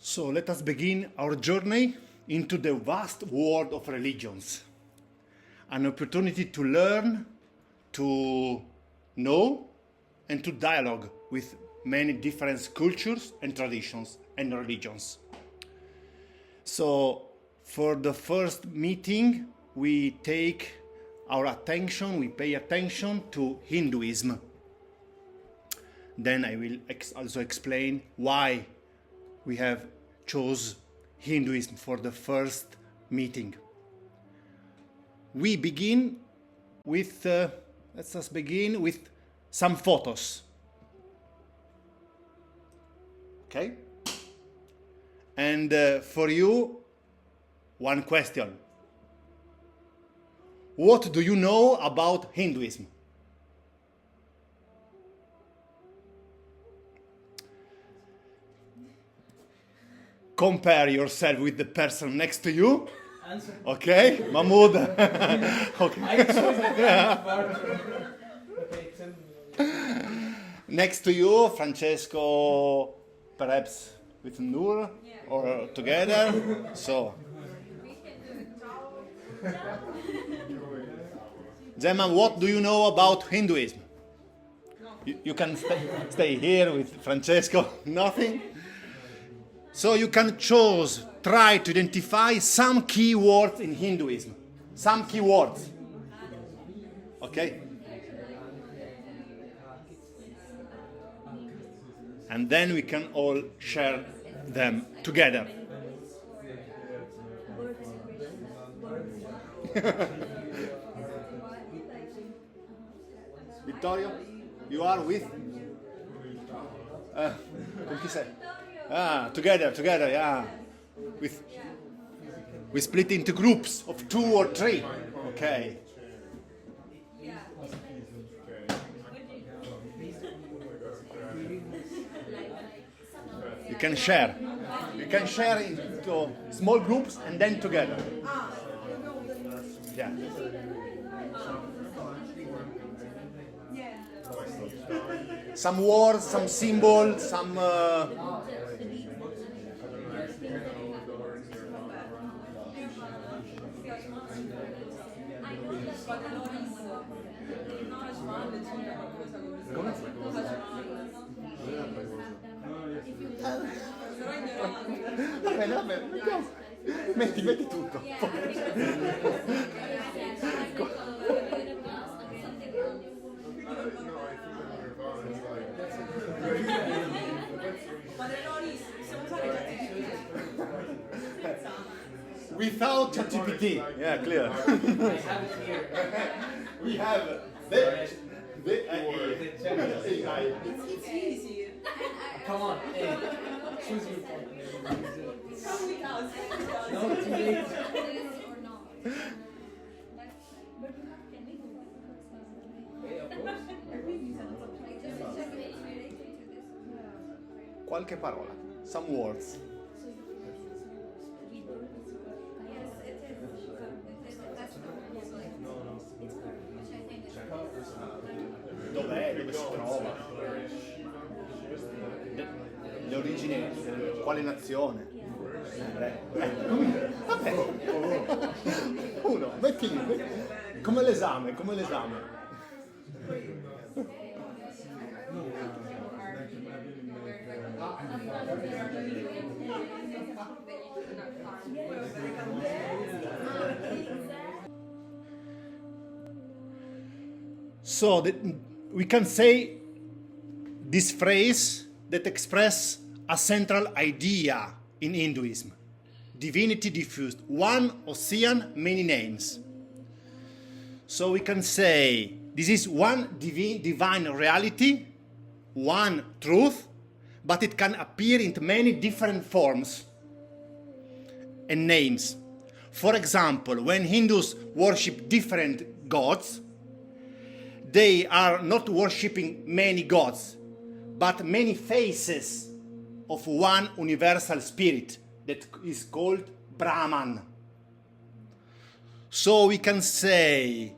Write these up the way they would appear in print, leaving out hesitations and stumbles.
So let us begin our journey into the vast world of religions. An opportunity to learn, to know, and to dialogue with many different cultures and traditions and religions. So for the first meeting, we take our attention, we pay attention to Hinduism. Then I will also explain why we have chose Hinduism for the first meeting. We begin with, let us begin with some photos. Okay? And for you, one question. What do you know about Hinduism? Compare yourself with the person next to you. Answer. Okay, Mahmoud. Okay. I chose the part. Okay, tell me. Next to you, Francesco, perhaps with Noor or together. So, Zeman, what do you know about Hinduism? You can stay here with Francesco. Nothing. So you can try to identify some key words in Hinduism. Some key words. Okay? And then we can all share them together. Vittorio, you are with? Con chi sei? Together, yeah. We split into groups of 2 or 3. Okay. You can share. You can share into small groups and then together. Yeah. Some words, some symbols, some. Vabbè, metti tutto. Without ChatGPT, yeah, clear. I have it here. We have the AI. It's easy. Come on, hey, choose your part. It probably does. No, too late. Hey, of course. Qualche parola, some words. Dov'è? Dove si trova? Le origini, quale nazione? Vabbè. Uno, metti lì. Come l'esame. So we can say this phrase that expresses a central idea in Hinduism. Divinity diffused, one ocean, many names. So we can say this is one divine reality, one truth, but it can appear in many different forms and names. For example, when Hindus worship different gods, they are not worshipping many gods, but many faces of one universal spirit that is called Brahman. So we can say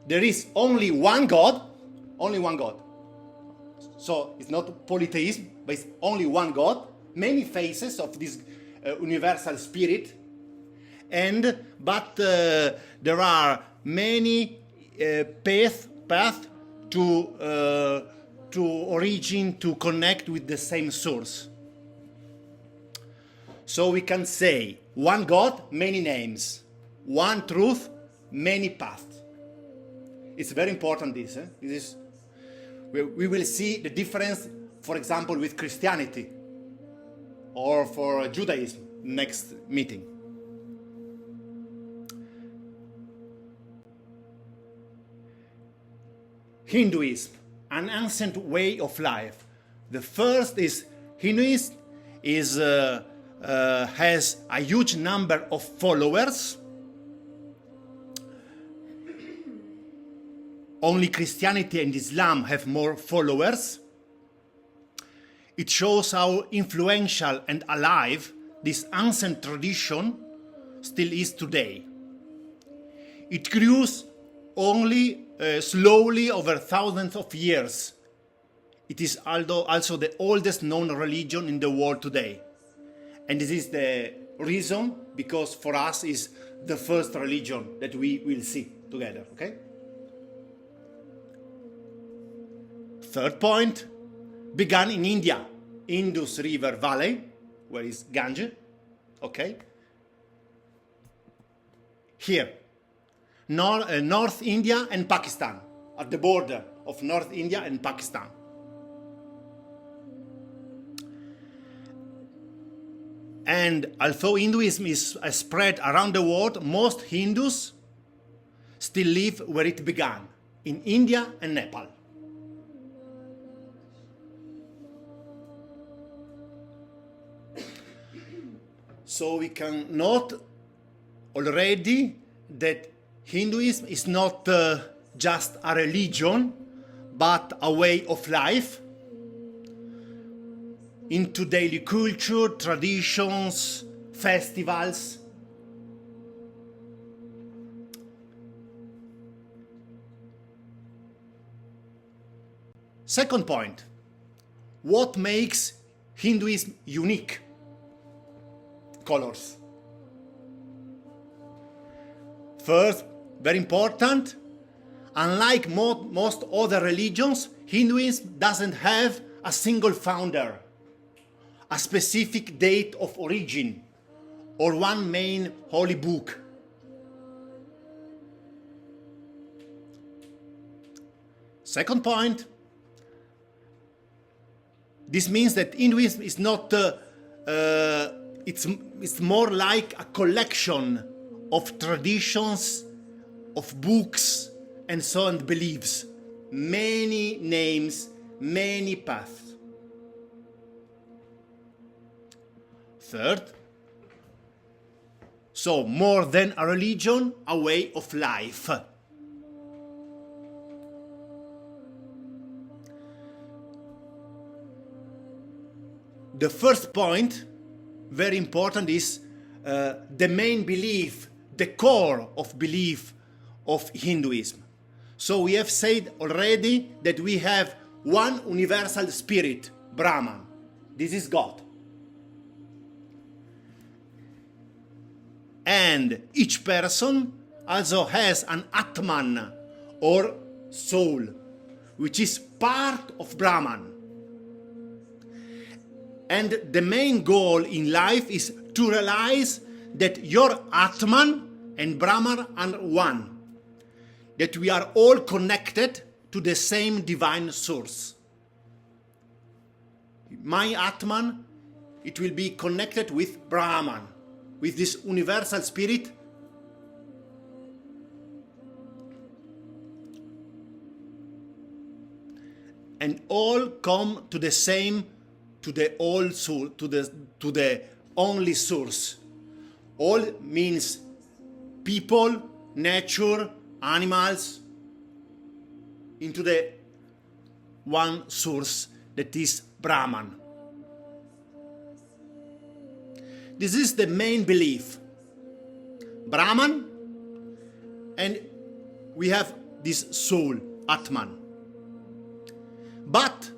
there is only one God. So it's not polytheism, but it's only one God, many faces of this universal spirit, but there are many paths to origin, to connect with the same source. So we can say one God, many names, one truth, many paths. It's very important this. This is, we will see the difference, for example, with Christianity or for Judaism next meeting. Hinduism, an ancient way of life. The first is Hinduism has a huge number of followers. Only Christianity and Islam have more followers. It shows how influential and alive this ancient tradition still is today. It grew only slowly over thousands of years. It is also the oldest known religion in the world today. And this is the reason, because for us is the first religion that we will see together, okay? Third point, began in India, Indus River Valley, where is Ganges, okay? Here, North India and Pakistan, at the border of North India and Pakistan. And although Hinduism is spread around the world, most Hindus still live where it began, in India and Nepal. So we can note already that Hinduism is not just a religion, but a way of life into daily culture, traditions, festivals. Second point, what makes Hinduism unique? Colors. First, very important, unlike most other religions, Hinduism doesn't have a single founder, a specific date of origin, or one main holy book. Second point, this means that Hinduism is not it's more like a collection of traditions, of books, and so on beliefs. Many names, many paths. Third, so more than a religion, a way of life. The first point, very important, is the main belief, the core of belief of Hinduism. So we have said already that we have one universal spirit, Brahman. This is God. And each person also has an Atman, or soul, which is part of Brahman. And the main goal in life is to realize that your Atman and Brahman are one, that we are all connected to the same divine source. My Atman, it will be connected with Brahman, with this universal spirit. And all come to the same, to the all soul, to the only source. All means people, nature, animals, into the one source that is Brahman. This is the main belief. Brahman, and we have this soul, Atman. But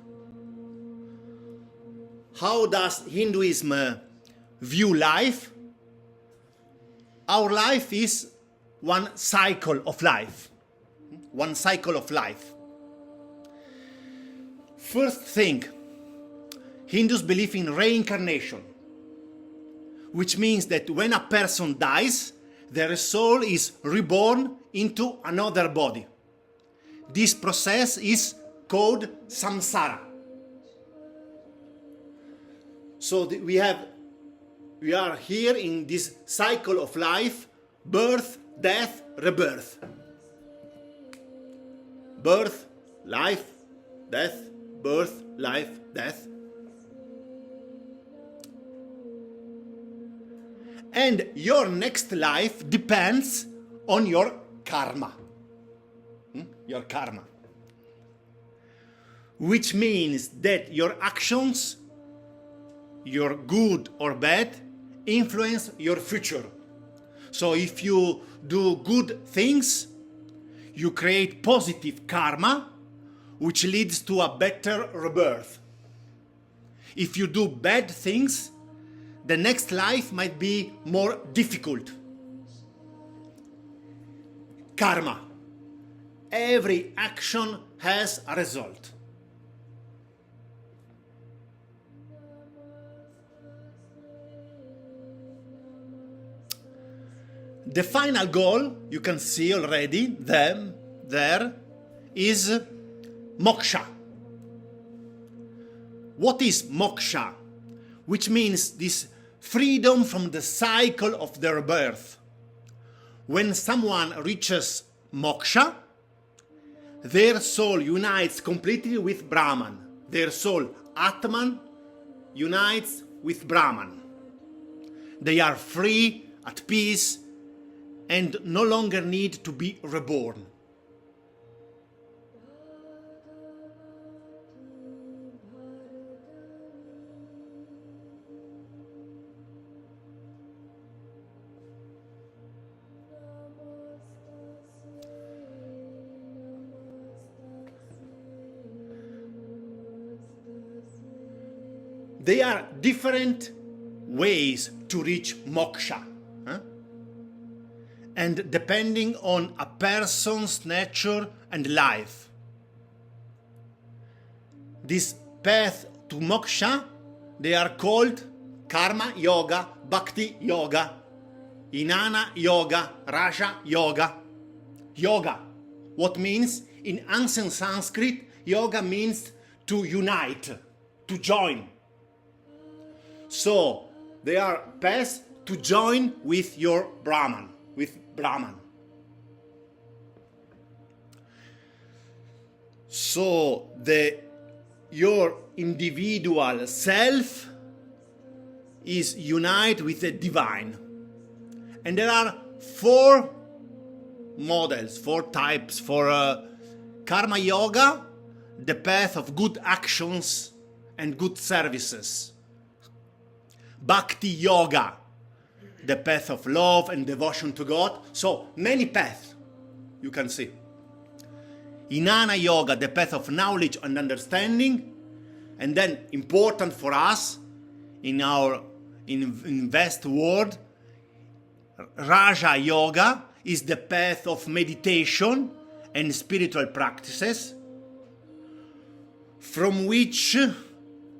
how does Hinduism view life, our life is one cycle of life. One cycle of life. First thing, Hindus believe in reincarnation, which means that when a person dies, their soul is reborn into another body. This process is called samsara. So we are here in this cycle of life, birth, death, rebirth. Birth, life, death, birth, life, death. And your next life depends on your karma. Your karma. Which means that your actions, your good or bad, influence your future. So if you do good things, you create positive karma, which leads to a better rebirth. If you do bad things, the next life might be more difficult. Karma. Every action has a result. The final goal, you can see already there, is moksha. What is moksha? Which means this freedom from the cycle of their birth. When someone reaches moksha, their soul unites completely with Brahman. Their soul, Atman, unites with Brahman. They are free, at peace, and no longer need to be reborn. There are different ways to reach moksha. And depending on a person's nature and life. This path to moksha, they are called karma yoga, bhakti yoga, jnana yoga, raja yoga. Yoga, what means? In ancient Sanskrit, yoga means to unite, to join. So, they are paths to join with your Brahman. So your individual self is united with the divine. And there are 4 models, 4 types for karma yoga, the path of good actions and good services. Bhakti yoga, the path of love and devotion to God. So many paths you can see. Jnana yoga, the path of knowledge and understanding. And then important for us in our West world, Raja yoga is the path of meditation and spiritual practices, from which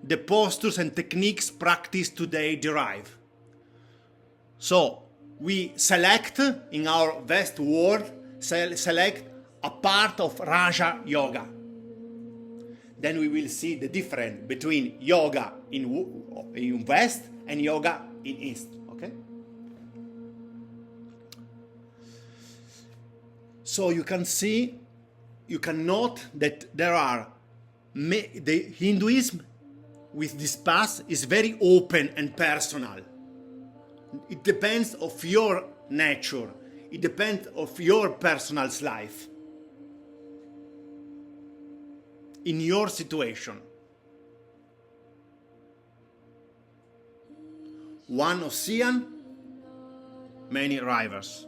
the postures and techniques practiced today derive. So we select in our West world, select a part of Raja yoga. Then we will see the difference between yoga in West and yoga in East. Okay? So you can see, you can note that there are the Hinduism with this path is very open and personal. It depends of your nature. It depends of your personal life. In your situation. One ocean, many rivers.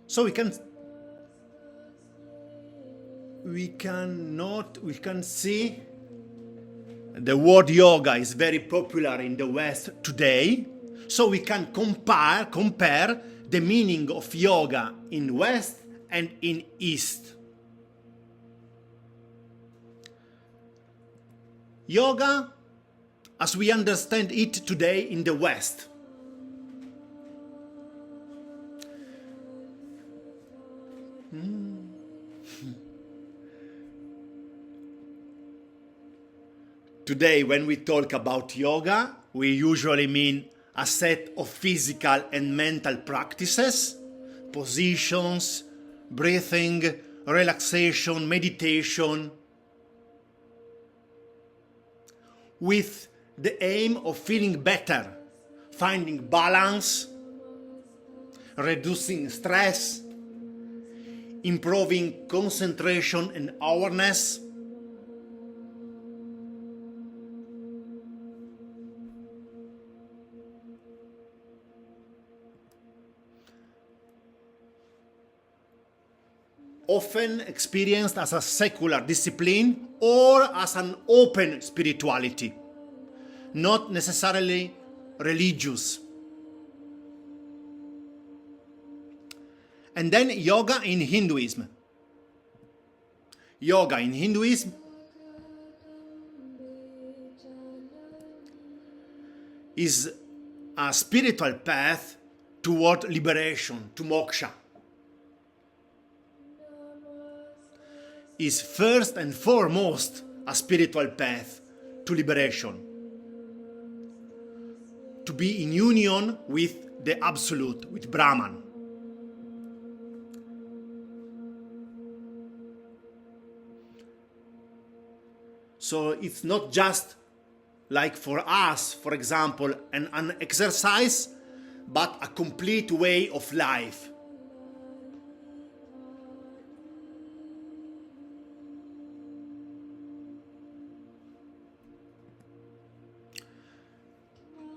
So we can we can see the word yoga is very popular in the West today, so we can compare the meaning of yoga in West and in East. Yoga, as we understand it today in the West, Today, when we talk about yoga, we usually mean a set of physical and mental practices, positions, breathing, relaxation, meditation, with the aim of feeling better, finding balance, reducing stress, improving concentration and awareness. Often experienced as a secular discipline or as an open spirituality, not necessarily religious. And then yoga in Hinduism. Yoga in Hinduism is a spiritual path toward liberation, to moksha. Is first and foremost a spiritual path to liberation, to be in union with the Absolute, with Brahman. So it's not just like for us, for example, an exercise, but a complete way of life.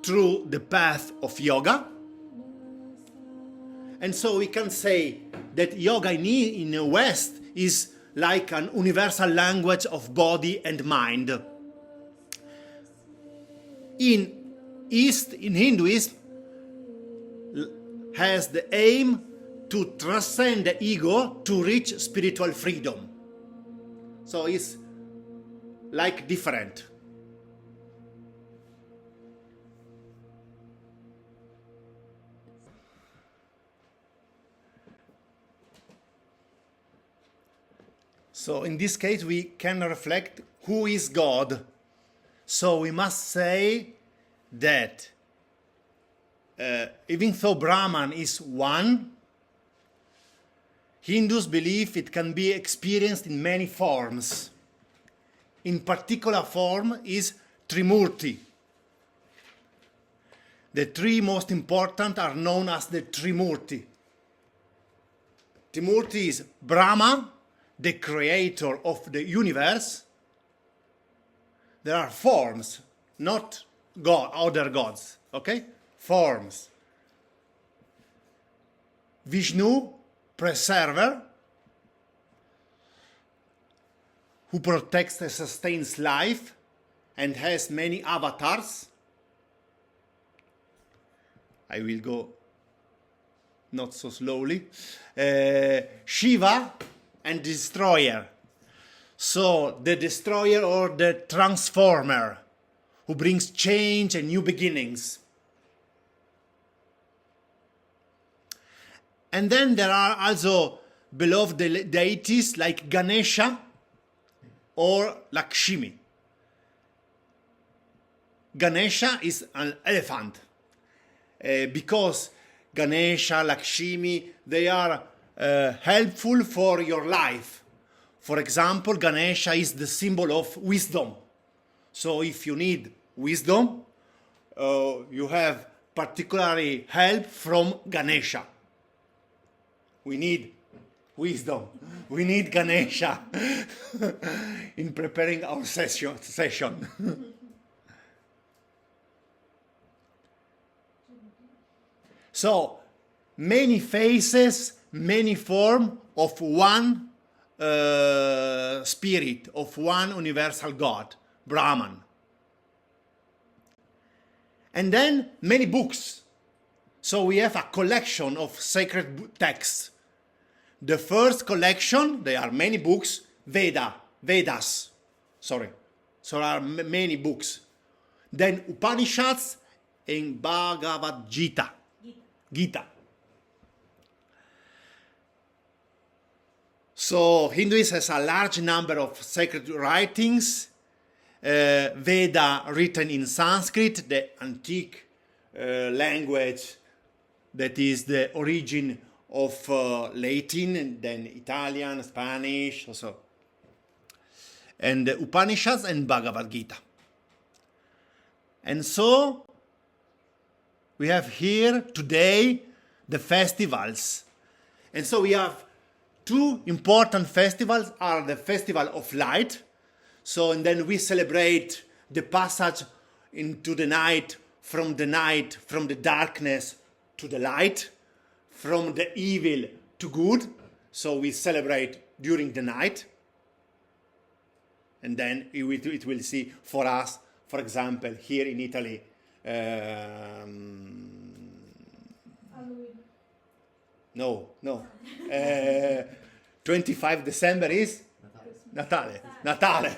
Through the path of yoga. And so we can say that yoga in the West is like an universal language of body and mind. In East, in Hinduism, has the aim to transcend the ego to reach spiritual freedom. So it's like different. So in this case, we can reflect who is God. So we must say that even though Brahman is one, Hindus believe it can be experienced in many forms. In particular form is Trimurti. The three most important are known as the Trimurti. Trimurti is Brahma, the creator of the universe. There are forms, not God, other gods, okay? Forms. Vishnu, preserver, who protects and sustains life and has many avatars. I will go not so slowly. Shiva, and destroyer. So the destroyer or the transformer who brings change and new beginnings. And then there are also beloved deities like Ganesha or Lakshmi. Ganesha is an elephant because Ganesha, Lakshmi, they are helpful for your life. For example, Ganesha is the symbol of wisdom. So if you need wisdom, you have particularly help from Ganesha. We need wisdom. We need Ganesha in preparing our session. So, many faces, many forms of one spirit, of one universal God, Brahman. And then many books. So we have a collection of sacred texts. The first collection, there are many books, Vedas. So there are many books. Then Upanishads and Bhagavad Gita. Gita. So Hinduism has a large number of sacred writings. Veda written in Sanskrit, the antique language that is the origin of Latin, and then Italian, Spanish, also. And the Upanishads and Bhagavad Gita. And so we have here today the festivals. And so we have two important festivals are the Festival of Light. So, and then we celebrate the passage into the night, from the darkness to the light, from the evil to good. So we celebrate during the night. And then it will see for us, for example, here in Italy, no, 25 December is Natale. Natale.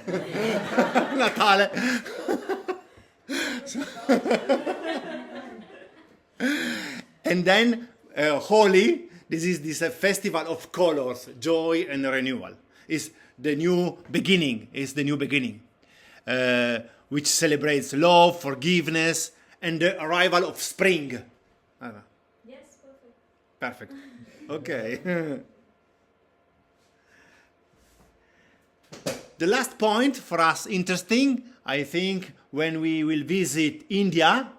And then Holi, this is a festival of colors, joy and renewal. Is the new beginning, which celebrates love, forgiveness, and the arrival of spring. Yes, perfect. Perfect. Okay. The last point for us interesting, I think, when we will visit India,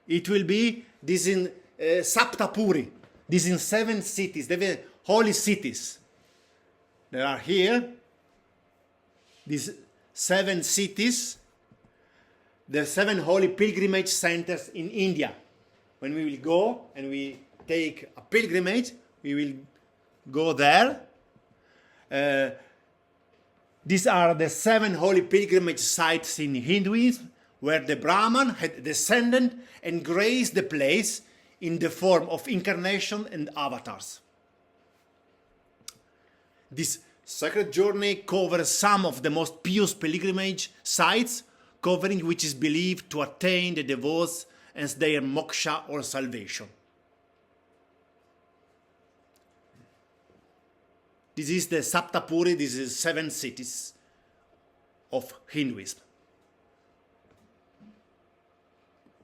it will be this in Saptapuri. This in 7 cities, the holy cities. There are here these 7 cities, the 7 holy pilgrimage centers in India. When we will go and we take a pilgrimage, we will go there. These are the 7 holy pilgrimage sites in Hinduism, where the Brahman had descended and graced the place in the form of incarnation and avatars. This sacred journey covers some of the most pious pilgrimage sites, covering which is believed to attain the devotees as their moksha or salvation. This is the Saptapuri, this is 7 cities of Hinduism.